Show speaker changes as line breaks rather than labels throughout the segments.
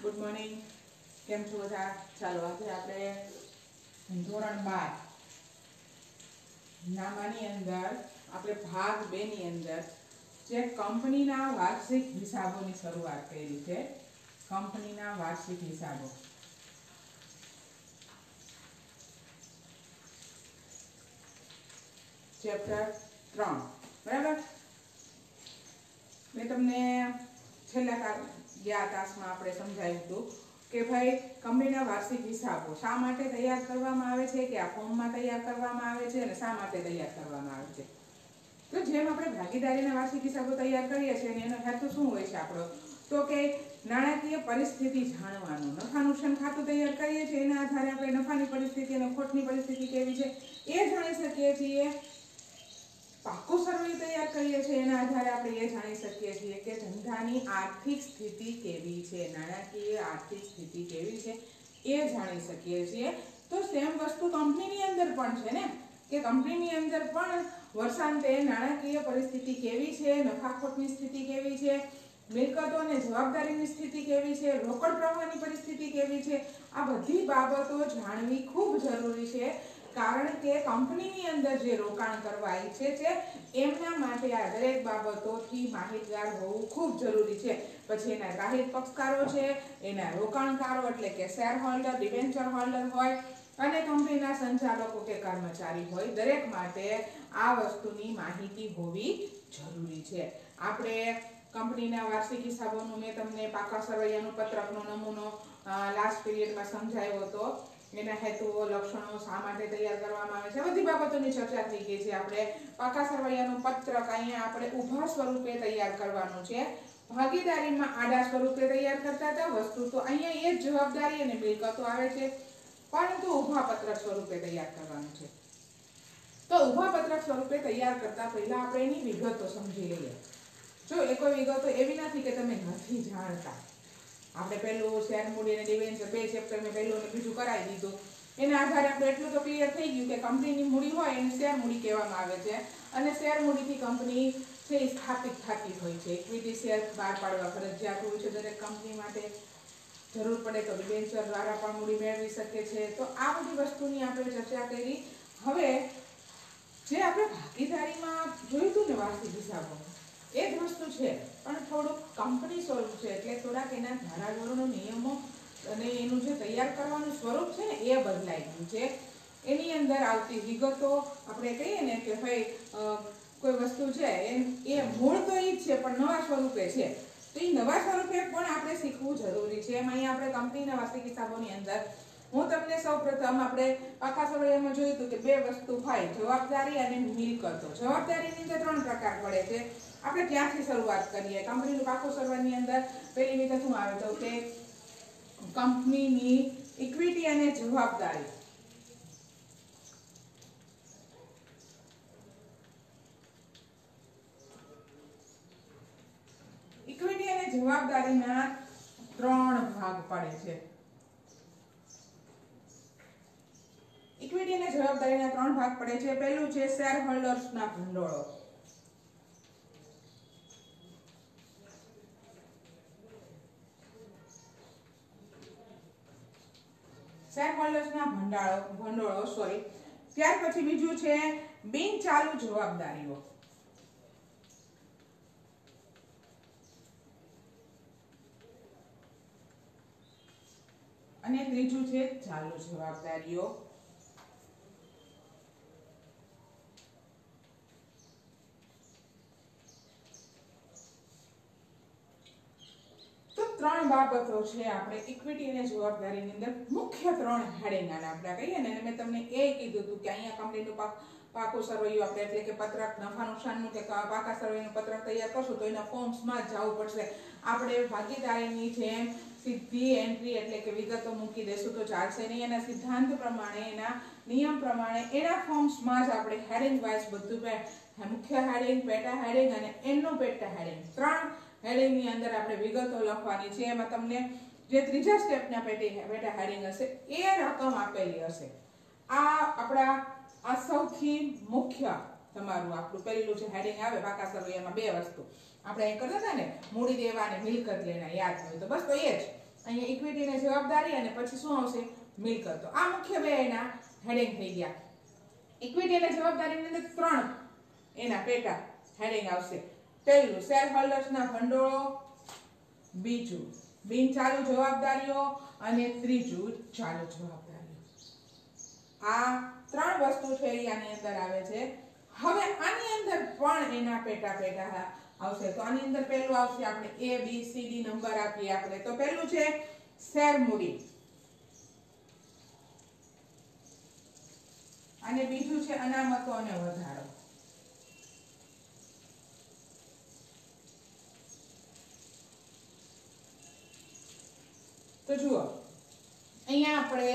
Good morning. કેમ છો બધા? ચાલો આજે આપણે ધોરણ 12 નામાની અંદર આપણે ભાગ 2 ની અંદર જે કંપનીના વાર્ષિક હિસાબોની શરૂઆત કરી છે. કંપનીના વાર્ષિક હિસાબો ચેપ્ટર 3. બરાબર. મેં તમને છેલ્લા તાસમાં આપણે સમજાવ્યું હતું કે ભાઈ કંપનીના વાર્ષિક હિસાબો શા માટે તૈયાર કરવામાં આવે છે, કે આ ફોર્મમાં તૈયાર કરવામાં આવે છે અને શા માટે તૈયાર કરવામાં આવે છે. તો જેમ આપણે ભાગીદારીના વાર્ષિક હિસાબો તૈયાર કરીએ છીએ અને એનો હેતુ શું હોય છે આપણો, તો કે નાણાકીય પરિસ્થિતિ જાણવાનું. નફા નુકસાન ખાતું તૈયાર કરીએ છીએ, એના આધારે આપણે નફાની પરિસ્થિતિ અને ખોટની પરિસ્થિતિ કેવી છે એ જાણી શકીએ છીએ. પાકું સર્વે તૈયાર કરીએ છીએ, એના આધારે આપણે એ જાણી શકીએ છીએ કે ધંધાની આર્થિક સ્થિતિ કેવી છે, નાણાકીય આર્થિક સ્થિતિ કેવી છે એ જાણી શકીએ છીએ. તો સેમ વસ્તુ કંપનીની અંદર પણ છે ને, કે કંપનીની અંદર પણ વર્ષાંતે નાણાકીય પરિસ્થિતિ કેવી છે, નફાખોટની સ્થિતિ કેવી છે, મિલકતો અને જવાબદારીની સ્થિતિ કેવી છે, રોકડ પ્રવાહની પરિસ્થિતિ કેવી છે, આ બધી બાબતો જાણવી ખૂબ જરૂરી છે. કારણ કે કંપનીની અંદર જે રોકાણ કરવા ઈચ્છે છે એમના માટે આ દરેક બાબતોથી માહિતગાર હોવું ખૂબ જરૂરી છે. પછી એના ગ્રાહક પક્ષકારો છે, એના રોકાણકારો એટલે કે શેર હોલ્ડર, ડિબેન્ચર હોલ્ડર હોય અને કંપનીના સંચાલકો કે કર્મચારી હોય, દરેક માટે આ વસ્તુની માહિતી હોવી જરૂરી છે. આપણે કંપનીના વાર્ષિક હિસાબોનું મેં તમને પાકા સરવૈયાનું પત્રકનો નમૂનો લાસ્ટ પીરિયડમાં સમજાવ્યો હતો. એના હેતુઓ, લક્ષણો, શા માટે તૈયાર કરવામાં આવે છે, બધી બાબતોની ચર્ચા થઈ ગઈ છે. આપણે પાકા સરવૈયાનું પત્રક અહીંયા આપણે ઊભા સ્વરૂપે તૈયાર કરવાનું છે. ભાગીદારીમાં આડા સ્વરૂપે તૈયાર કરતા હતા વસ્તુ, તો અહીંયા એ જ જવાબદારી અને મિલકતો આવે છે, પરંતુ ઊભા પત્રક સ્વરૂપે તૈયાર કરવાનું છે. તો ઊભા પત્રક સ્વરૂપે તૈયાર કરતા પહેલા આપણે એની વિગતો સમજી લઈએ. જો એ કોઈ વિગતો એવી નથી કે તમે નથી જાણતા. આપણે પહેલું શેર મૂડી અને ડિબેન્ચર 2 ચેપ્ટર મેં પહેલું અને બીજું કરાવી દીધું. એના આધારે આપણે એટલું તો ક્લિયર થઈ ગયું કે કંપનીની મૂડી હોય એને શેર મૂડી કહેવામાં આવે છે અને શેર મૂડીથી કંપની છે એ સ્થાપિત થતી હોય છે. ઇક્વિટી શેર બહાર પાડવા ફરજિયાત હોય છે દરેક કંપની માટે. જરૂર પડે તો ડિબેન્ચર દ્વારા પણ મૂડી મેળવી શકે છે. તો આ બધી વસ્તુની આપણે ચર્ચા કરી. હવે જે આપણે ભાગીદારીમાં જોયું હતું ને વાર્ષિક હિસાબો, એ જ વસ્તુ છે પણ થોડુંક કંપની સ્વરૂપ છે, એટલે થોડાક એના ધારાધોરણો, નિયમો અને એનું જે તૈયાર કરવાનું સ્વરૂપ છે ને એ બદલાઈ ગયું છે. એની અંદર આવતી વિગતો આપણે કહીએ ને કે ભાઈ કોઈ વસ્તુ છે એ મૂળ તો એ જ છે પણ નવા સ્વરૂપે છે, તો એ નવા સ્વરૂપે પણ આપણે શીખવું જરૂરી છે. એમાં અહીંયા આપણે કંપનીના વાર્ષિક હિસાબોની અંદર હું તમને સૌપ્રથમ આપણે પાકા સરવૈયામાં જોયું હતું કે 2 વસ્તુ હોય, જવાબદારી અને મિલકતો. જવાબદારીની અંદર 3 પ્રકાર પડે છે. આપણે ત્યાંથી શરૂઆત કરીએ. કંપનીનું પાકું સરવૈયાની અંદર પહેલી વિગત શું આવે તો કે કંપનીની ઇક્વિટી અને જવાબદારી. ઇક્વિટી અને જવાબદારીના 3 ભાગ પડે છે. ઇક્વિટી અને જવાબદારીના 3 ભાગ પડે છે. પહેલું છે શેર હોલ્ડર્સના ભંડોળો. શેર હોલ્ડર્સના ભંડોળો ત્યાર પછી બીજું છે બિન ચાલુ જવાબદારીઓ. અને ત્રીજું છે ચાલુ જવાબદારીઓ. ત્રણ બાબતો છે આપણે ઇક્વિટી અને જવાબદારીની અંદર મુખ્ય 3 હેડિંગ આને આપણે કહીએ ને. મેં તમને એ કીધું હતું કે અહીંયા કંપનીનું પાકું સરવૈયું આપણે એટલે કે પત્રક, નફા નુકસાનનું કે પાકા સરવૈયાનું પત્રક તૈયાર કરશું તો એના ફોર્મ્સમાં જ જવું પડશે. આપણે ભાગીદારીની જેમ સીધી એન્ટ્રી એટલે કે વિગતો મૂકી દેશું તો ચાલશે નહીં. એના સિદ્ધાંત પ્રમાણે, એના નિયમ પ્રમાણે એના ફોર્મ્સમાં જ આપણે હેડિંગ વાઇઝ બધું મુખ્ય હેડિંગ, પેટા હેડિંગ અને એનું પેટા હેડિંગ 3 હેડિંગની અંદર આપણે વિગતો લખવાની છે. એમાં તમને જે ત્રીજા સ્ટેપના પેટા હેડિંગ હશે એ રકમ આપેલી હશે. આ સૌથી મુખ્ય તમારું આપણું પહેલું જે હેડિંગ આવે પાકા સરવૈયામાં 2 વસ્તુ આપણે એ કરતા હતા ને, મૂડી દેવા અને મિલકત લેના, યાદ હોય તો બસ તો એ જ અહીંયા ઇક્વિટી ને જવાબદારી અને પછી શું આવશે મિલકતો. આ મુખ્ય બે એના હેડિંગ થઈ ગયા. ઇક્વિટી અને જવાબદારીની અંદર ત્રણ એના પેટા હેડિંગ આવશે. પહેલું શેર હોલ્ડર્સના ભંડોળો, બીજું બિનચાલુ જવાબદારીઓ અને ત્રીજું ચાલુ જવાબદારીઓ. આ ત્રણ વસ્તુ છે આની અંદર આવે છે. હવે આની અંદર પણ એના પેટા આવશે. તો આની અંદર પહેલું આવશે, આપણે A B C D number આપીએ આપણે. તો પહેલું છે શેર મૂડી અને બીજું છે અનામતો અને વધારો. તો જુઓ અહીંયા આપણે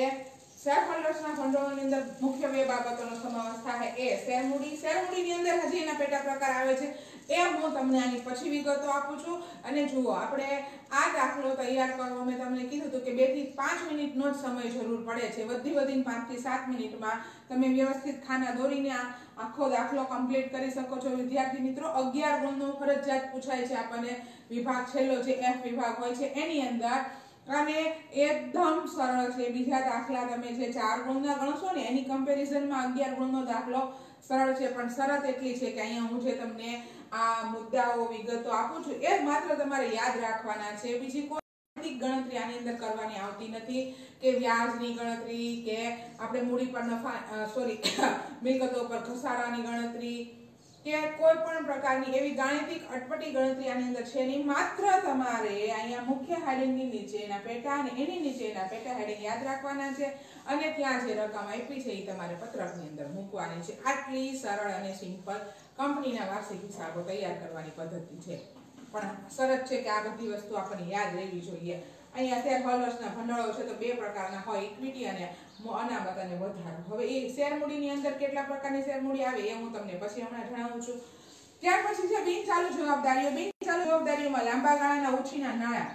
શેર હોલ્ડર્સના ભંડોળની અંદર મુખ્ય બે બાબતોનો સમાવેશ થાય. એ શેર મૂડીની અંદર હજી એના પેટા પ્રકાર આવે છે, એ હું તમને આની પછી વિગતો આપું છું. અને જુઓ આપણે આ દાખલો તૈયાર કરવો મેં તમને કીધું હતું કે 2 થી 5 મિનિટનો જ સમય જરૂર પડે છે. વધીને 5 થી 7 મિનિટમાં તમે વ્યવસ્થિત ખાના દોરીને આખો દાખલો કમ્પ્લીટ કરી શકો છો. વિદ્યાર્થી મિત્રો 11 ગુણનો ફરજિયાત પૂછાય છે આપણને વિભાગ છેલ્લો જે F વિભાગ હોય છે એની અંદર, અને એકદમ સરળ છે. બીજા દાખલા તમે જે 4 ગુણના ગણશો ને એની કમ્પેરિઝનમાં 11 ગુણનો દાખલો સરળ છે, પણ શરત એટલી છે કે અહીંયા હું જે તમને આ મુદ્દાઓ વિગતો આપું છું એ માત્ર તમારે યાદ રાખવાના છે. બીજી કોઈ ગણતરી આની અંદર કરવાની આવતી નથી કે વ્યાજની ગણતરી કે આપણે મૂડી પર મિલકતો પર ઘસારાની ગણતરી કે કોઈ પણ પ્રકારની એવી ગાણિતિક અટપટી ગણતરી આની અંદર છે નહીં. માત્ર તમારે અહીંયા મુખ્ય હેડિંગની નીચેના પેટા અને એની નીચેના પેટા હેડિંગ યાદ રાખવાના છે અને ત્યાં જે રકમ આપી છે એ તમારે પત્રકની અંદર મૂકવાની છે. આટલી સરળ અને સિમ્પલ કંપનીના વાર્ષિક હિસાબો તૈયાર કરવાની પદ્ધતિ છે. પણ શરત છે કે આ બધી વસ્તુ આપણને યાદ રહેવી જોઈએ. અહીંયા શેર હોલ્ડર્સના ભંડોળો છે તો બે પ્રકારના હોય, ઇક્વિટી અને અનામત અને વધારો. હવે એ શેર મૂડીની અંદર કેટલા પ્રકારની શેર મૂડી આવે એ હું તમને પછી હમણાં જણાવું છું. ત્યાર પછી છે બિનચાલુ જવાબદારીઓ. બિનચાલુ જવાબદારીઓમાં લાંબા ગાળાના ઉછીના નાણાં,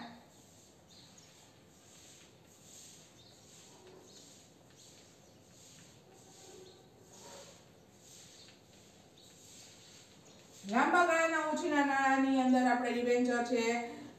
લાંબા ગાળાના ઉછીના નાણાંની અંદર આપણે ડિબેન્ચર છે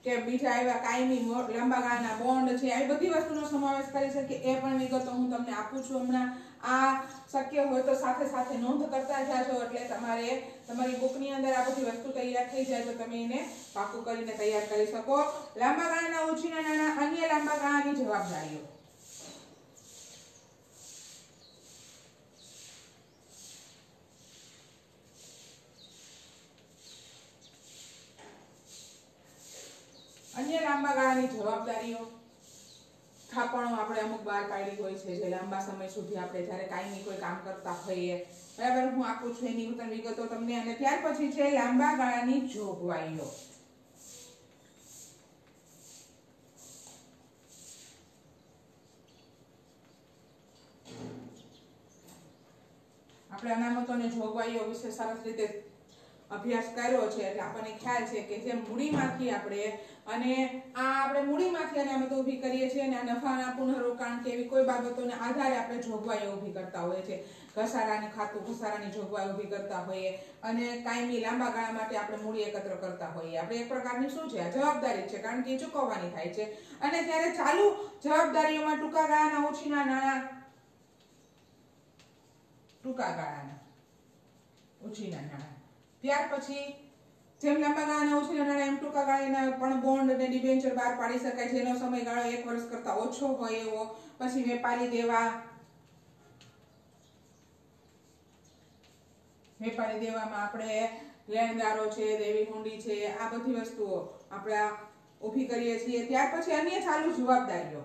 કે બીજા એવા કાયમી લાંબા ગાળાના બોન્ડ છે, આવી બધી વસ્તુનો સમાવેશ કરી શકે. એ પણ વિગતો હું તમને આપું છું હમણાં. આ શક્ય હોય તો સાથે સાથે નોંધ કરતા જાજો, એટલે તમારે તમારી બુકની અંદર આ બધી વસ્તુ તૈયાર થઈ જાય તો તમે એને પાકું કરીને તૈયાર કરી શકો. લાંબા ગાળાના ઉછીના નાણાં, અન્ય લાંબા ગાળાની જવાબદારીઓ. અન્ય લાંબા ગાળાની જવાબદારીઓ, થાપણો આપણે અમુક બહાર પાડી હોય છે જે લાંબા સમય સુધી આપણે જ્યારે કાયમી કોઈ કામ કરતા હોઈએ, બરાબર, હું આપું છું એની વિગતો તમને. અને ત્યાર પછી છે લાંબા ગાળાની જોગવાઈઓ. આપણે અનામતો અને જોગવાઈઓ વિશે સરસ રીતે અભ્યાસ કર્યો છે એટલે આપણને ખ્યાલ છે કે જે મૂડીમાંથી આપણે મૂડીમાંથી અનામતો ઊભી કરીએ છીએ અને નફાના પુનઃરોકાણ કે એવી કોઈ બાબતોના આધારે આપણે જોગવાઈઓ ઊભી કરતા હોઈએ છીએ. ઘસારાની જોગવાઈ ઊભી કરતા હોઈએ અને કાયમી લાંબા ગાળા માટે આપણે મૂડી એકત્ર કરતા હોઈએ. આપણે એક પ્રકારની શું છે, જવાબદારી છે, કારણ કે એ ચૂકવવાની થાય છે. અને ત્યારે ચાલુ જવાબદારીઓમાં ટૂંકા ગાળાના ઉછીના નાણાં, ટૂંકા ગાળાના ઉછીના નાણાં. ત્યાર પછી જેમ લાંબા ગાળાના ઉછીના નાણાં એમ ટૂંકા ગાળાના પણ બોન્ડ અને ડિબેન્ચર બહાર પાડી શકાય, જેનો સમયગાળો 1 વર્ષ કરતા ઓછો હોય એવો. પછી વેપારી દેવામાં આપણે લેણદારો છે, દેવી હુંડી છે, આ બધી વસ્તુઓ આપણે ઊભી કરીએ છીએ. ત્યાર પછી અન્ય ચાલુ જવાબદારીઓ.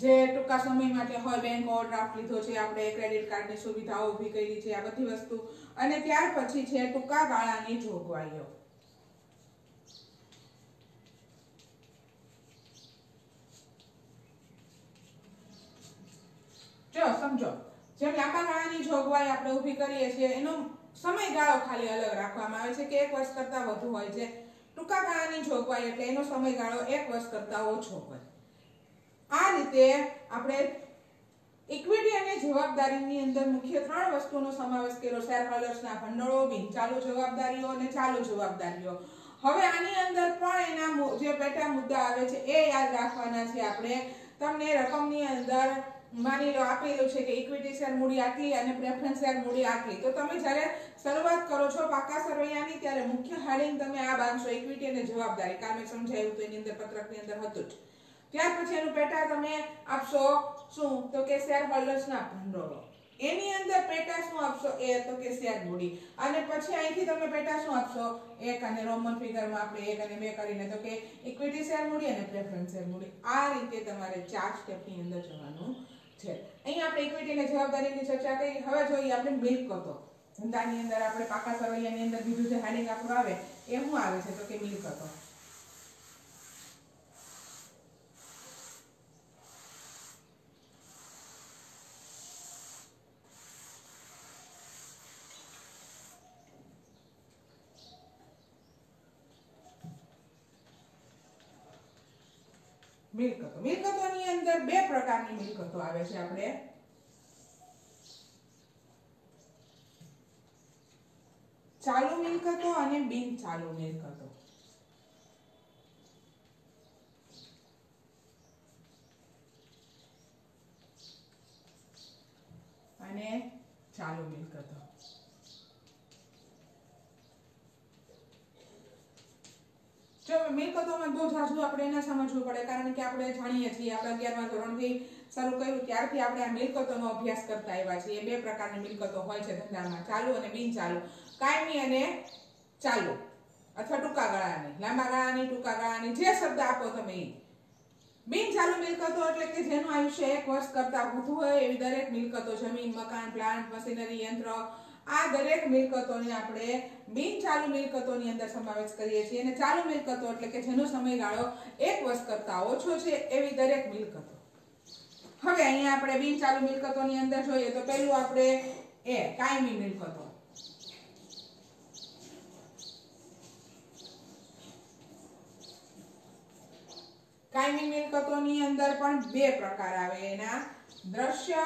જે ટૂંકા સમય માટે હોય, બેંક ઓવરડ્રાફ્ટ લીધો છે આપણે, ક્રેડિટ કાર્ડની સુવિધાઓ ઊભી કરી છે, આ બધી વસ્તુ. અને ત્યાર પછી છે ટૂંકા ગાળાની જોગવાઈઓ. જો સમજો, જેમ લાંબા ગાળાની જોગવાઈ આપણે ઊભી કરીએ છીએ એનો સમયગાળો ખાલી અલગ રાખવામાં આવે છે કે 1 વર્ષ કરતા વધુ હોય છે. ટૂંકા ગાળાની જોગવાઈ એટલે એનો સમયગાળો 1 વર્ષ કરતા ઓછો હોય. આ રીતે આપણે ઇક્વિટી અને જવાબદારીની અંદર મુખ્ય 3 વસ્તુનો સમાવેશ કર્યો: શેર હોલ્ડર્સના ભંડોળો, બિનચાલુ જવાબદારીઓ અને ચાલુ જવાબદારીઓ. હવે આની અંદર પણ એના જે પેટા મુદ્દા આવે છે એ યાદ રાખવાના છે આપણે. તમને રકમની અંદર માની લો આપેલું છે કે ઇક્વિટી શેર મૂડી આટલી અને પ્રેફરન્સ શેર મૂડી આટલી, તો તમે જ્યારે શરૂઆત કરો છો પાકા સરવૈયાની ત્યારે મુખ્ય હેડિંગ તમે આ બાંધશો: ઇક્વિટી અને જવાબદારી. કાલ મેં સમજાવ્યું તો એની અંદર પત્રકની અંદર હતું જ. ત્યાર પછી એનું પેટા તમે આપશો શું? તો કે શેર હોલ્ડર્સના ભંડોળો. એની અંદર પેટા શું આપશો? એ તો કે શેર મૂડી. અને પછી અહીંથી તમે પેટા શું આપશો? 1 અને રોમન ફિગરમાં આપણે 1 અને 2 કરીને તો કે ઇક્વિટી શેર મૂડી અને પ્રેફરન્સ શેર મૂડી. આ રીતે તમારે 4 સ્ટેપની અંદર જવાનું છે. અહીં આપણે ઇક્વિટી અને જવાબદારીની ચર્ચા કરી. હવે જોઈએ આપણે મિલકતો. ધંધાની અંદર આપણે પાકા સરવૈયાની અંદર બીજું જે હેડિંગ આપણું આવે એ શું આવે છે? તો કે મિલકતો. મિલકતોની અંદર 2 પ્રકારની મિલકતો આવે છે. આપણે ચાલુ મિલકતો અને બિન ચાલુ મિલકતો. અને ચાલુ મિલકતો. જો મિલકતોમાં બહુ ઝાઝું આપણે એને સમજવું પડે, કારણ કે આપણે જાણીએ છીએ આપણે 11મા ધોરણથી શરૂ કર્યું ત્યારથી આપણે આ મિલકતોનો અભ્યાસ કરતા આવ્યા છીએ. 2 પ્રકારની મિલકતો હોય છે ધંધામાં: ચાલુ અને બિન ચાલુ. કાયમી અને ચાલુ અથવા ટૂંકા ગાળાની, લાંબા ગાળાની, ટૂંકા ગાળાની, જે શબ્દ આપો તમે એ. બિન ચાલુ મિલકતો એટલે કે જેનું આયુષ્ય 1 વર્ષ કરતા વધુ હોય એવી દરેક મિલકતો: જમીન, મકાન, પ્લાન્ટ, મશીનરી, યંત્ર, આ દરેક મિલકતોને આપણે બિન ચાલુ મિલકતોની અંદર સમાવેશ કરીએ છીએ. અને ચાલુ મિલકતો એટલે કે જેનો સમયગાળો 1 વર્ષ કરતા ઓછો છે એવી દરેક મિલકતો. હવે અહીંયા આપણે બિન ચાલુ મિલકતોની અંદર જોઈએ તો પહેલું આપણે કાયમી મિલકતો. કાયમી મિલકતોની અંદર પણ 2 પ્રકાર આવે એના: દ્રશ્ય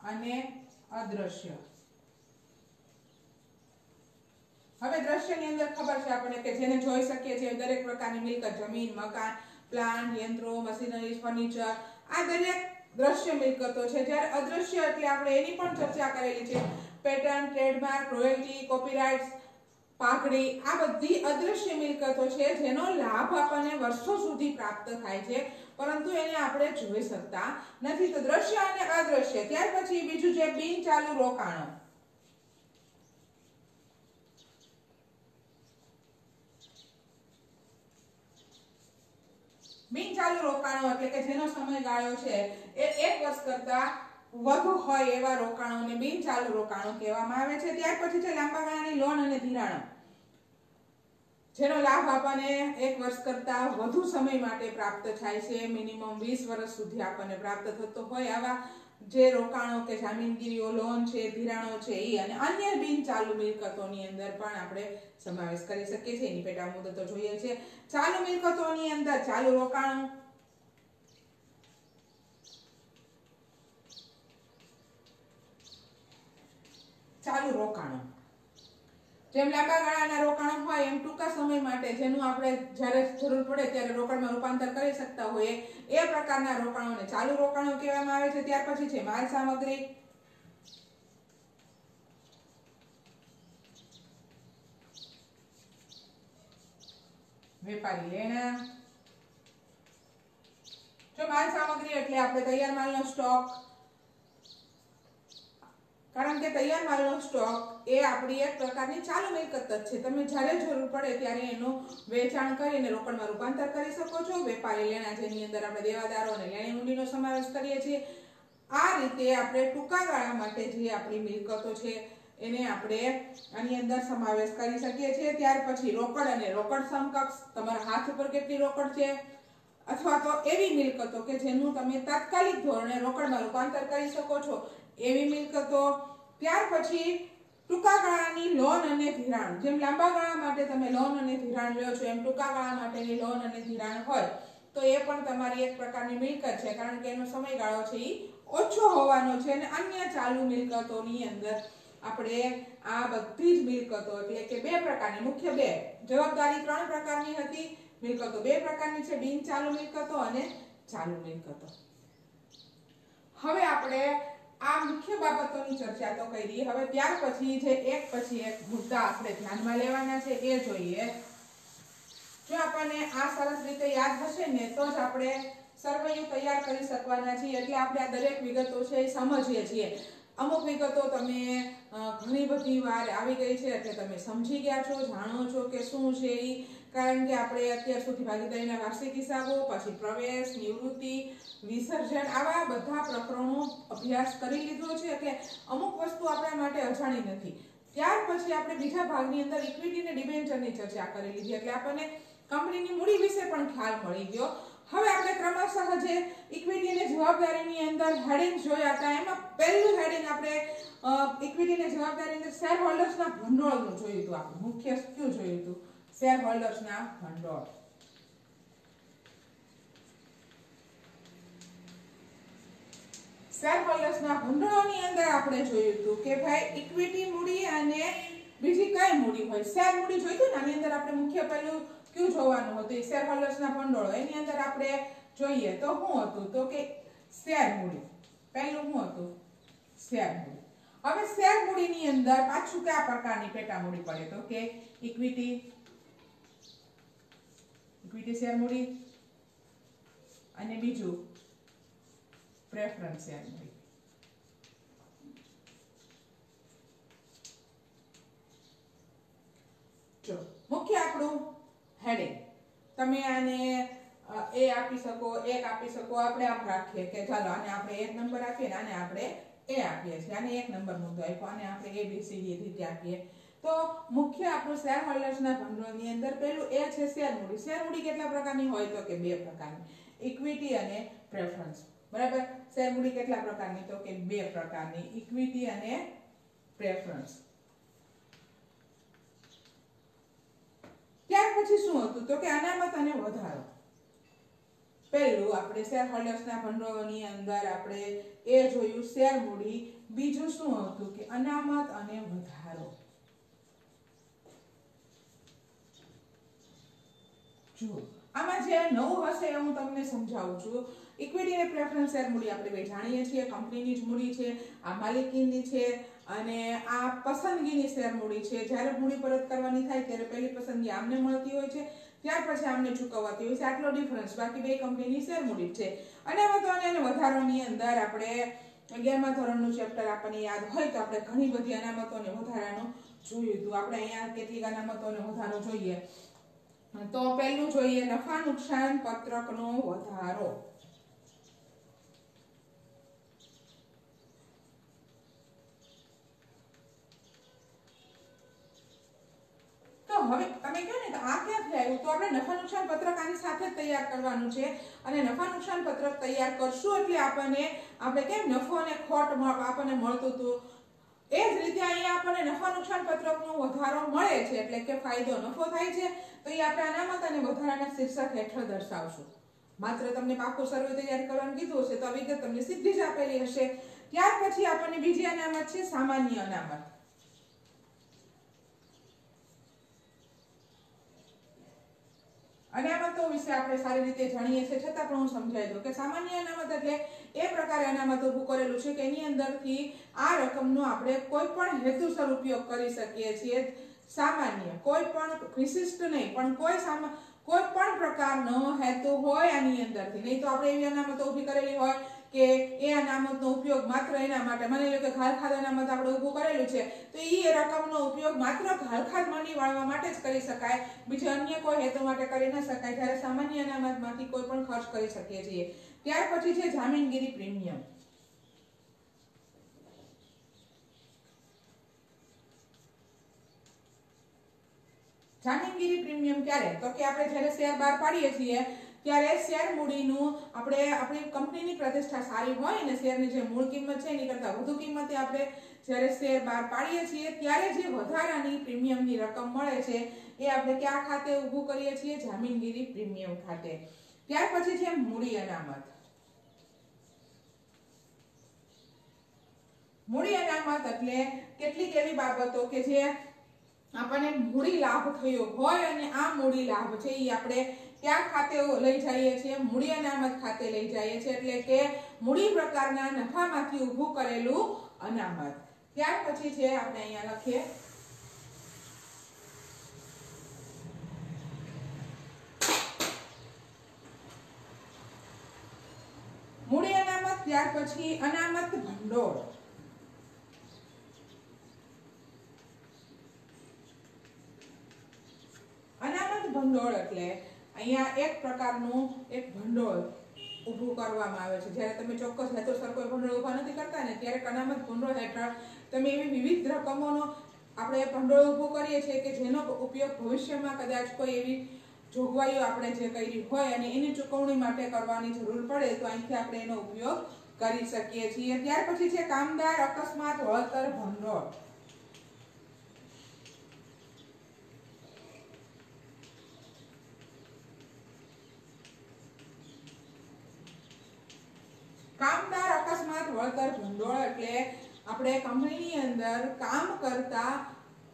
અને અદ્રશ્ય. હવે દ્રશ્યની અંદર ખબર છે આપણને કે જેને જોઈ શકીએ છીએ દરેક પ્રકારની મિલકત: જમીન, મકાન, પ્લાન્ટ, યંત્રો, મશીનરી, ફર્નિચર, આ દરેક દ્રશ્ય મિલકતો છે. જ્યારે અદ્રશ્ય એટલે આપણે એની પણ ચર્ચા કરેલી છે: પેટન્ટ, ટ્રેડમાર્ક, રોયલ્ટી, કોપીરાઇટ્સ, પાઘડી, આ બધી અદ્રશ્ય મિલકતો છે જેનો લાભ આપણને વર્ષો સુધી પ્રાપ્ત થાય છે પરંતુ એને આપણે જોઈ શકતા નથી. તો દ્રશ્ય અને અદ્રશ્ય. ત્યાર પછી બીજું છે બિન ચાલુ રોકાણો. બિન ચાલુ રોકાણો એટલે કે જેનો સમયગાળો છે એ 1 વર્ષ કરતા વધુ હોય એવા રોકાણોને બિન ચાલુ રોકાણો કહેવામાં આવે છે. ત્યાર પછી છે લાંબા ગાળાની લોન અને ધિરાણો, જેનો લાભ આપણને 1 વર્ષ કરતા વધુ સમય માટે પ્રાપ્ત થાય છે. મિનિમમ 20 વર્ષ સુધી આપણને પ્રાપ્ત થતો હોય આવા જે રોકાણો કે જામીનગીરીઓ, લોન છે, ધિરાણો છે એ અને અન્ય બિન ચાલુ મિલકતોની અંદર પણ આપણે સમાવેશ કરી શકીએ છીએ. એની પેટા મુદતો જોઈએ છે. ચાલુ મિલકતોની અંદર ચાલુ રોકાણો, ચાલુ રોકાણો જેમ લાંબા ગાળાના રોકાણો હોય એમ ટૂંકા સમય માટે જેનું આપણે જ્યારે જરૂર પડે ત્યારે રોકડમાં રૂપાંતર કરી શકતા હોઈએ એ પ્રકારના રોકાણોને ચાલુ રોકાણો કહેવામાં આવે છે. ત્યાર પછી છે માલ સામગ્રી, વેપારી લેણા. જો માલ સામગ્રી એટલે આપણે તૈયાર માલનો સ્ટોક, કારણ કે તૈયાર માલનો સ્ટોક એ આપણી એક પ્રકારની ચાલુ મિલકત જ છે. તમે જ્યારે જરૂર પડે ત્યારે એનું વેચાણ કરીને રોકડમાં રૂપાંતર કરી શકો છો. વેપારી લેણા જેની અંદર આપણે દેવાદારો અને લેણી મૂડીનો સમાવેશ કરીએ છીએ. આ રીતે આપણે ટૂંકા ગાળા માટે જે આપણી મિલકતો છે એને આપણે આની અંદર સમાવેશ કરી શકીએ છીએ. ત્યાર પછી રોકડ અને રોકડ સમકક્ષ, તમારા હાથ ઉપર કેટલી રોકડ છે, અથવા તો એવી મિલકતો કે જેનું તમે તાત્કાલિક ધોરણે રોકડમાં રૂપાંતર કરી શકો છો એવી મિલકતો. ત્યાર પછી ટૂંકા ગાળાની લોન અને ધિરાણ, જેમ લાંબા ગાળા માટે તમે લોન અને ધિરાણ લ્યો છો એમ ટૂંકા ગાળા માટેની લોન અને ધિરાણ હોય તો એ પણ તમારી એક પ્રકારની મિલકત છે, કારણ કે એનો સમયગાળો છે એ ઓછો હોવાનો છે. અને અન્ય ચાલુ મિલકતોની અંદર આપણે આ બધી જ મિલકતો એટલે કે બે પ્રકારની, મુખ્ય બે, જવાબદારી 3 પ્રકારની હતી, મિલકતો 2 પ્રકારની છે, બિન ચાલુ મિલકતો અને ચાલુ મિલકતો. હવે આપણે આ મુખ્ય બાબતોની ચર્ચા તો કરી. હવે ત્યાર પછી જે એક પછી એક મુદ્દા આપણે ધ્યાનમાં લેવાના છે એ જોઈએ. જો આપણને આ સરસ રીતે યાદ હશે ને તો જ આપણે સર્વૈયું તૈયાર કરી શકવાના છીએ. એટલે આપણે આ દરેક વિગતો છે એ સમજીએ છીએ. અમુક વિગતો તમે ઘણી બધી વાર આવી ગઈ છે એટલે તમે સમજી ગયા છો, જાણો છો કે શું છે એ. કારણ કે આપણે અત્યાર સુધી ભાગીદારીના વાર્ષિક હિસાબો, પછી પ્રવેશ, નિવૃત્તિ, વિસર્જન, આવા બધા પ્રકરણો અભ્યાસ કરી લીધો છે. એટલે અમુક વસ્તુ આપણા માટે અજાણી નથી. ત્યાર પછી આપણે બીજા ભાગની અંદર ઇક્વિટી અને ડિબેન્ચરની ચર્ચા કરી લીધી. એટલે આપણને કંપનીની મૂડી વિશે પણ ખ્યાલ મળી ગયો. હવે આપણે ક્રમશઃ જે ઇક્વિટી અને જવાબદારીની અંદર હેડિંગ જોયા હતા, એમાં પહેલું હેડિંગ આપણે ઇક્વિટી અને જવાબદારીની અંદર શેર હોલ્ડર્સના ભંડોળનું જોયું હતું. આપણે મુખ્ય શું જોયું હતું? શેર હોલ્ડર્સના ભંડોળ. શેર હોલ્ડર્સના ભંડોળની અંદર આપણે જોયું હતું કે ભાઈ ઇક્વિટી મૂડી અને બીજી કઈ મૂડી હોય. શેર મૂડી જોઈ હતું ને, આની અંદર આપણે મુખ્ય પહેલું ક્યુ જોવાનું હતું, શેર હોલ્ડર્સના ભંડોળ. એની અંદર આપણે જોઈએ તો શું હતું? તો કે શેર મૂડી. પહેલું શું હતું? શેર મૂડી. હવે શેર મૂડીની અંદર પાછું કયા પ્રકારની પેટા મૂડી પડે? તો કે ઇક્વિટી શેર મૂડી અને બીજું પ્રેફરન્સ શેર મૂડી. જો મુખ્ય આપણું હેડિંગ, તમે આને એ આપી શકો, એક આપી શકો. આપણે આમ રાખીએ કે ચાલો આને આપણે 1 નંબર આપીએ ને આને આપણે એ આપીએ છીએ. આને 1 નંબર મુદ્દો આપ્યો, આને આપણે ABCD રીતે આપીએ. તો મુખ્ય આપણું શેર હોલ્ડર્સના ભંડોળની અંદર પહેલું એ છે શેર મૂડી. શેર મૂડી કેટલા પ્રકારની હોય? તો કે 2 પ્રકારની, ઇક્વિટી અને પ્રેફરન્સ. બરાબર. શેર મૂડી કેટલા પ્રકારની? તો કે 2 પ્રકારની, ઇક્વિટી અને પ્રેફરન્સ. ત્યાર પછી શું હતું? તો કે અનામત અને વધારો. પહેલું આપણે શેર હોલ્ડર્સના ભંડોળની અંદર આપણે એ જોયું શેર મૂડી. બીજું શું હતું? કે અનામત અને વધારો. જો આમાં જે નવું હશે એ હું તમને સમજાવું છું. ઇક્વિટી અને પ્રેફરન્સ શેર મૂડી આપણે બે જાણીએ છીએ, કંપનીની જ મૂડી છે, આ માલિકીની છે અને આ પસંદગીની શેર મૂડી છે. જ્યારે મૂડી પરત કરવાની થાય ત્યારે પહેલી પસંદગી આમને મળતી હોય છે, ત્યાર પછી આમને ચૂકવવાતી હોય છે. આટલો ડિફરન્સ. બાકી બે કંપનીની શેર મૂડી છે. અનામતો અને વધારાની અંદર આપણે 11મા ધોરણનું ચેપ્ટર આપણને યાદ હોય તો આપણે ઘણી બધી અનામતો અને વધારાનું જોયું હતું. આપણે અહીંયા કેટલીક અનામતો અને વધારો જોઈએ. તો પહેલું જોઈએ નફા નુકસાન પત્રકનો વધારો. તો હવે તમે કહો ને આ ક્યાંથી આવ્યું? તો આપણે નફા નુકસાન પત્રક આની સાથે જ તૈયાર કરવાનું છે. અને નફા નુકસાન પત્રક તૈયાર કરશું એટલે આપણે કેમ નફો અને ખોટ આપણને મળતું હતું, એ જ રીતે અહીંયા આપણને નફા નુકસાન પત્રકનો વધારો મળે છે. એટલે કે ફાયદો નફો થાય છે. તો એ આપણે અનામત અને વધારાના શીર્ષક હેઠળ દર્શાવશું. માત્ર તમને પાકું સર્વે તૈયાર કરવાનું કીધું હશે તો આ વિગત તમને સીધી જ આપેલી હશે. ત્યાર પછી આપણને બીજી અનામત છે સામાન્ય અનામત. અનામતો વિશે આપણે સારી રીતે જાણીએ છીએ, છતાં પણ હું સમજાવી દઉં કે સામાન્ય અનામત એટલે એ પ્રકારે અનામત ઊભું કરેલું છે કે એની અંદરથી આ રકમનો આપણે કોઈ પણ હેતુસર ઉપયોગ કરી શકીએ છીએ. સામાન્ય, કોઈ પણ વિશિષ્ટ નહીં, પણ કોઈ પણ પ્રકારનો હેતુ હોય આની અંદરથી. નહીં તો આપણે એવી અનામતો ઊભી કરેલી હોય કે એ અનામતનો ઉપયોગ માત્ર એના માટે, માની લો કે ઘાલખાદ અનામત આપણે ઊભું કરેલું છે તો એ રકમનો ઉપયોગ માત્ર ઘાલખાદ મંડી વાળવા માટે જ કરી શકાય, બીજા અન્ય કોઈ હેતુ માટે કરી ન શકાય. જ્યારે સામાન્ય અનામતમાંથી કોઈ પણ ખર્ચ કરી શકીએ છીએ. ત્યાર પછી છે જામીનગીરી પ્રીમિયમ. જામીનગીરી પ્રીમિયમ ક્યારે? તો કે આપણે જ્યારે શેર બહાર પાડીએ છીએ ત્યારે શેર મૂડીનું આપણી કંપનીની પ્રતિષ્ઠા સારી હોય અને શેરની જે મૂળ કિંમત છે એની કરતાં વધુ કિંમતે આપણે જ્યારે શેર બહાર પાડીએ છીએ ત્યારે જે વધારાની પ્રીમિયમની રકમ મળે છે એ આપણે કયા ખાતે ઊભું કરીએ છીએ? જામીનગીરી પ્રીમિયમ ખાતે. ત્યાર પછી છે મૂડી અનામત. મૂડી અનામત એટલે કેટલીક એવી બાબતો કે જે આપણને મૂડી લાભ થયો હોય અને આ મૂડી લાભ છે એ આપણે ક્યાં ખાતે લઈ જઈએ છીએ? મૂડી અનામત ખાતે લઈ જઈએ છીએ, એટલે કે મૂડી પ્રકારના નફામાંથી ઊભું કરેલું અનામત. ત્યાર પછી છે આપણે અહીંયા લખીએ મૂડી અનામત. ત્યાર પછી અનામત ભંડોળ. અનામત ભંડોળ એટલે અહીંયા એક પ્રકારનું એક ભંડોળ ઊભું કરવામાં આવે છે. જ્યારે તમે ચોક્કસ હેતુસર કોઈ ભંડોળ ઊભા નથી કરતા ને ત્યારે અનામત ભંડોળ હેઠળ તમે એવી વિવિધ રકમોનો આપણે ભંડોળ ઊભું કરીએ છીએ કે જેનો ઉપયોગ ભવિષ્યમાં કદાચ કોઈ એવી જોગવાઈઓ આપણે જે કરી હોય અને એની ચૂકવણી માટે કરવાની જરૂર પડે તો અહીંથી આપણે એનો ઉપયોગ કરી શકીએ છીએ. ત્યાર પછી છે કામદાર અકસ્માત વળતર ભંડોળ. કામદાર અકસ્માત વળતર ભંડોળ એટલે આપણે કંપનીની અંદર કામ કરતા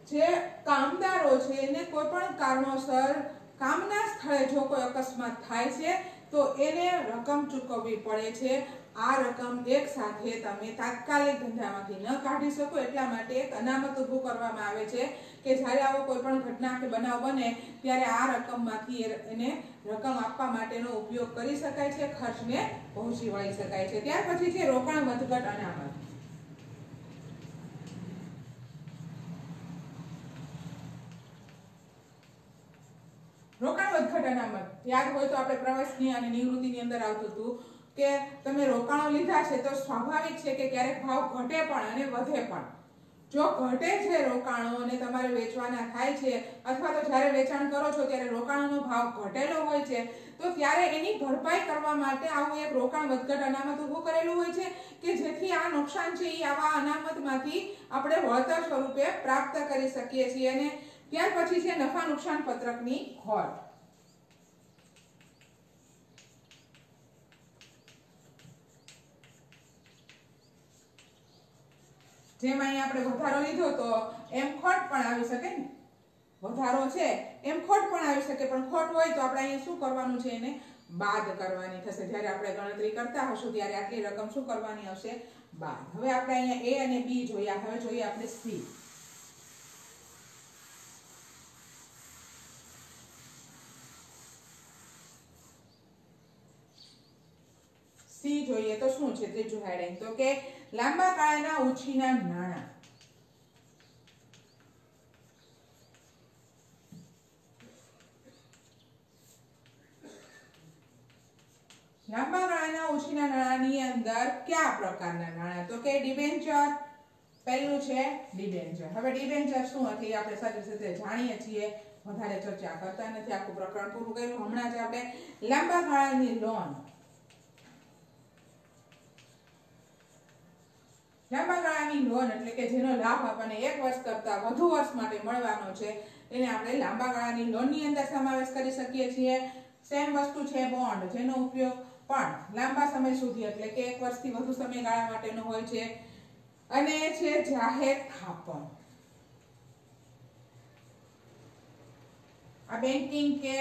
જે કામદારો છે એને કોઈ પણ કારણોસર કામના સ્થળે જો કોઈ અકસ્માત થાય છે તો એને રકમ ચૂકવવી પડે છે. આ રકમ એક સાથે તમે તાત્કાલિક ધંધામાંથી ન કાઢી શકો એટલા માટે એક અનામત ઊભું કરવામાં આવે છે કે જ્યારે આવો કોઈ પણ ઘટના કે બનાવ બને ત્યારે આ રકમમાંથી એને રકમ આપવા માટેનો ઉપયોગ કરી શકાય છે, ખર્ચને પહોંચી વળી શકાય છે. ત્યાર પછી છે રોકાણ વધઘટ અનામત. રોકાણ વધઘટ અનામત યાદ હોય તો આપણે પ્રવાસની અને નિવૃત્તિની અંદર આવતું હતું કે તમે રોકાણો લીધા છે તો સ્વાભાવિક છે કે ક્યારેક ભાવ ઘટે પણ અને વધે પણ. જો ઘટે છે રોકાણો અને તમારે વેચવાના થાય છે અથવા તો જ્યારે વેચાણ કરો છો ત્યારે રોકાણોનો ભાવ ઘટેલો હોય છે તો ત્યારે એની ભરપાઈ કરવા માટે આવું એક રોકાણ વધઘટ અનામત ઊભું કરેલું હોય છે કે જેથી આ નુકસાન છે એ આવા અનામતમાંથી આપણે વળતર સ્વરૂપે પ્રાપ્ત કરી શકીએ છીએ. અને ત્યાર પછી છે નફા નુકસાન પત્રકની ખોટ. જેમ અહીંયા આપણે વધારો લીધો તો એમ ખોટ પણ આવી શકે ને, વધારો છે એમ ખોટ પણ આવી શકે, પણ ખોટ હોય તો આપણે અહીંયા શું કરવાનું છે? એને બાદ કરવાની થશે. જ્યારે આપણે ગણતરી કરતા હશું ત્યારે આટલી રકમ શું કરવાની આવશે? બાદ. હવે આપણે અહીંયા એ અને બી જોયા, હવે જોઈએ આપણે સી. સી જોઈએ તો શું છે? ત્રીજું હેડિંગ તો કે લાંબા ગાળાના ઉછીના નાણાં. લાંબા ગાળાના ઉછીના નાણાંની અંદર કયા પ્રકારના નાણાં? તો કે ડિબેન્ચર. પહેલું છે ડિબેન્ચર. હવે ડિબેન્ચર શું હતી આપણે સાથે સાથે જાણીએ છીએ, વધારે ચર્ચા કરતા નથી, આખું પ્રકરણ પૂરું કર્યું. હમણાં જ આપણે લાંબા ગાળાની લોન. લાંબા ગાળાની લોન એટલે કે જેનો લાભ આપણને 1 વર્ષ કરતા વધુ વર્ષ માટે મળવાનો છે એને આપણે લાંબા ગાળાની લોનની અંદર સમાવેશ કરી શકીએ છીએ. સેમ વસ્તુ છે બોન્ડ, જેનો ઉપયોગ પણ લાંબા સમય સુધી એટલે કે 1 વર્ષથી વધુ સમયગાળા માટેનો હોય છે. અને છે જાહેર થાપણ. આ બેન્કિંગ કે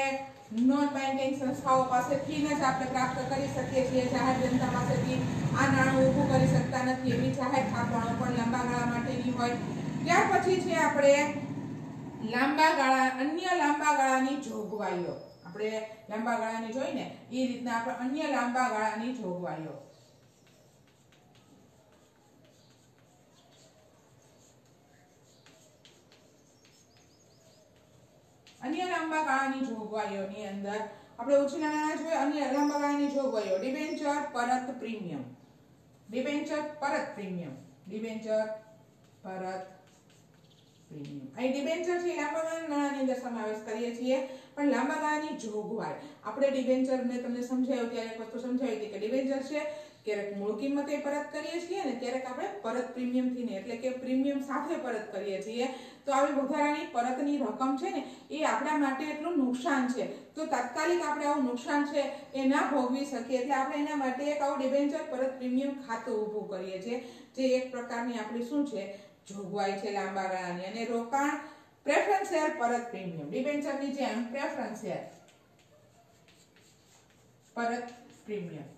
નોન બેન્કિંગ સંસ્થાઓ પાસેથી જ આપણે પ્રાપ્ત કરી શકીએ છીએ. જાહેર જનતા પાસેથી આ નાણું ઊભું કરી શકતા નથી. એવી જાહેર થાપણો પણ લાંબા ગાળા માટેની હોય. ત્યાર પછી છે આપણે લાંબા ગાળા, અન્ય લાંબા ગાળાની જોગવાઈઓ. આપણે લાંબા ગાળાની જોઈને એ રીતના આપણે અન્ય લાંબા ગાળાની જોગવાઈઓ. અન્ય લાંબા ગાળાની જોગવાઈઓની અંદર આપણે ઉછીના નાણાં જોઈએ. અન્ય લાંબા ગાળાની જોગવાઈઓ ડિબેન્ચર પરત પ્રીમિયમ. ડિબેન્ચર પરત પ્રીમિયમ. ડિબેન્ચર પરત પ્રીમિયમ. અહીં ડિબેન્ચર છે લાંબા ગાળાના નાણાંની અંદર સમાવેશ કરીએ છીએ, પણ લાંબા ગાળાની જોગવાઈ આપણે ડિબેન્ચરને તમને સમજાવ્યું ત્યારે એક વસ્તુ સમજાવી હતી કે ડિબેન્ચર છે ક્યારેક મૂળ કિંમતે પરત કરીએ છીએ ને ક્યારેક આપણે પરત પ્રીમિયમથી ને એટલે કે પ્રીમિયમ સાથે પરત કરીએ છીએ તો આવી વધારાની પરતની રકમ છે ને એ આપણા માટે એટલું નુકસાન છે તો તાત્કાલિક આપણે આવું નુકસાન છે એ ના ભોગવી શકીએ એટલે આપણે એના માટે એક આવું ડિબેન્ચર પરત પ્રીમિયમ ખાતું ઊભું કરીએ છીએ જે એક પ્રકારની આપણી શું છે જોગવાઈ છે લાંબા ગાળાની અને રોકાણ પ્રેફરન્સ શેર પરત પ્રીમિયમ ડિબેન્ચરની જેમ પ્રેફરન્સ શેર પરત પ્રીમિયમ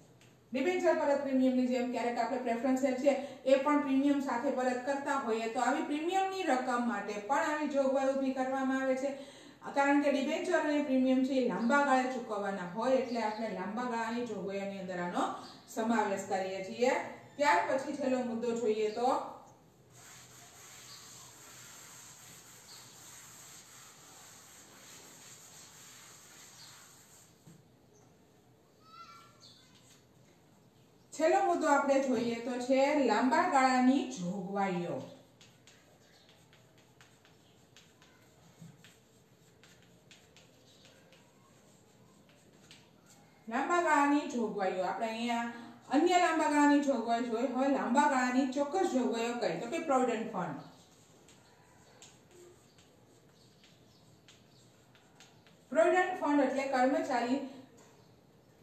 ડિબેન્ચર પરત પ્રીમિયમની જેમ ક્યારેક આપણે પ્રેફરન્સ શેર છે એ પણ પ્રીમિયમ સાથે પરત કરતા હોઈએ તો આવી પ્રીમિયમની રકમ માટે પણ આવી જોગવાઈ ઊભી કરવામાં આવે છે કારણ કે ડિબેન્ચર અને પ્રીમિયમ છે એ લાંબા ગાળે ચૂકવવાના હોય એટલે આપણે લાંબા ગાળાની જોગવાઈઓની અંદર આનો સમાવેશ કરીએ છીએ ત્યાર પછી છેલ્લો મુદ્દો જોઈએ તો છેલ્લો મુદ્દો આપણે જોઈએ તો છે લાંબા ગાળાની જોગવાઈઓ લાંબા ગાળાની જોગવાઈઓ આપણે અહીંયા અન્ય લાંબા ગાળાની જોગવાઈ જોઈ હવે લાંબા ગાળાની ચોક્કસ જોગવાઈઓ કઈ તો કે પ્રોવિડન્ટ ફંડ પ્રોવિડન્ટ ફંડ એટલે કર્મચારી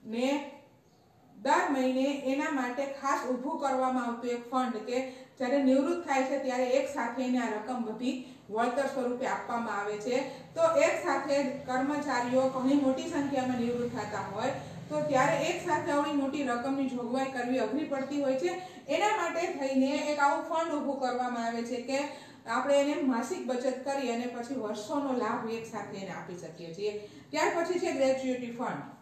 ને દર મહિને એના માટે ખાસ ઊભું કરવામાં આવતું એક ફંડ કે જ્યારે નિવૃત્ત થાય છે ત્યારે એક સાથે એને આ રકમ બધી વળતર સ્વરૂપે આપવામાં આવે છે તો એક સાથે કર્મચારીઓ ઘણી મોટી સંખ્યામાં નિવૃત્ત થતા હોય તો ત્યારે એક સાથે આવડી મોટી રકમની જોગવાઈ કરવી અઘરી પડતી હોય છે એના માટે થઈને એક આવું ફંડ ઊભું કરવામાં આવે છે કે આપણે એને માસિક બચત કરી અને પછી વર્ષોનો લાભ એક સાથે એને આપી શકીએ છીએ ત્યાર પછી છે ગ્રેચ્યુટી ફંડ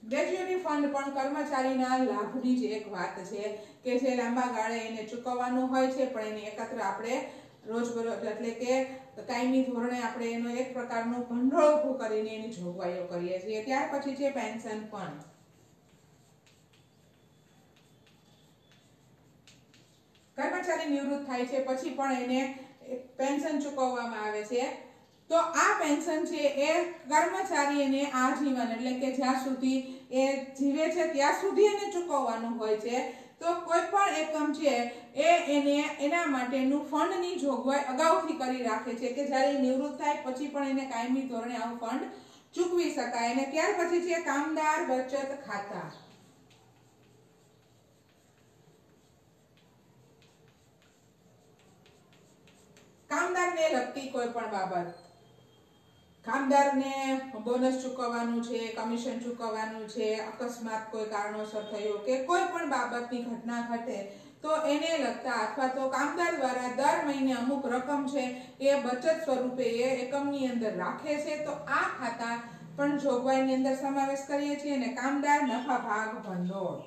ગ્રેચ્યુટી ફંડ પણ કર્મચારીના લાભની જ એક વાત છે કે જે લાંબા ગાળે એને ચૂકવવાનું હોય છે પણ એને એકત્ર આપણે રોજબરોજ એટલે કે કાયમી ધોરણે આપણે એનો એક પ્રકારનું ભંડોળ ઊભું કરીને એની જોગવાઈઓ કરીએ છીએ ત્યાર પછી છે પેન્શન ફંડ કર્મચારી નિવૃત્ત થાય છે પછી પણ એને પેન્શન ચૂકવવામાં આવે છે તો આ પેન્શન છે એ કર્મચારીને આજીવન એટલે કે જ્યાં સુધી એ જીવે છે ત્યાં સુધી એને ચૂકવવાનું હોય છે તો કોઈ પણ એકમ છે એ એને એના માટેનું ફંડની જોગવાઈ અગાઉથી કરી રાખે છે કે જ્યારે નિવૃત્ત થાય પછી પણ એને કાયમી ધોરણે આવું ફંડ ચૂકવી શકાય અને ત્યાર પછી છે કામદાર બચત ખાતા કામદારને લગતી કોઈ પણ બાબત કામદારને બોનસ ચૂકવવાનું છે કમિશન ચૂકવવાનું છે અકસ્માત કોઈ કારણોસર થયો કે કોઈ પણ બાબતની ઘટના ઘટે તો એને લગતા અથવા તો કામદાર દ્વારા દર મહિને અમુક રકમ છે એ બચત સ્વરૂપે એ એકમની અંદર રાખે છે તો આ ખાતા પણ જોગવાઈની અંદર સમાવેશ કરીએ છીએ અને કામદાર નફા ભાગ ભંડોળ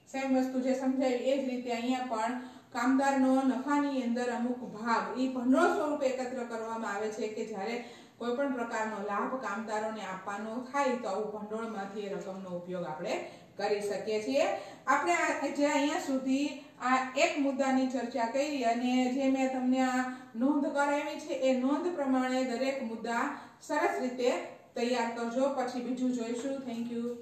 સેમ વસ્તુ જે સમજાવી એ જ રીતે અહીંયા પણ કામદારનો નફાની અંદર અમુક ભાગ એ ભંડોળ સ્વરૂપે એકત્ર કરવામાં આવે છે કે જ્યારે કોઈ પણ પ્રકારનો લાભ કામદારોને આપવાનો થાય તો આવું ભંડોળમાંથી એ રકમનો ઉપયોગ આપણે કરી શકીએ છીએ આપણે જે અહીંયા સુધી આ એક મુદ્દાની ચર્ચા કરી અને જે મેં તમને આ નોંધ કરાવી છે એ નોંધ પ્રમાણે દરેક મુદ્દા સરસ રીતે તૈયાર કરજો પછી બીજું જોઈશું થેન્ક યુ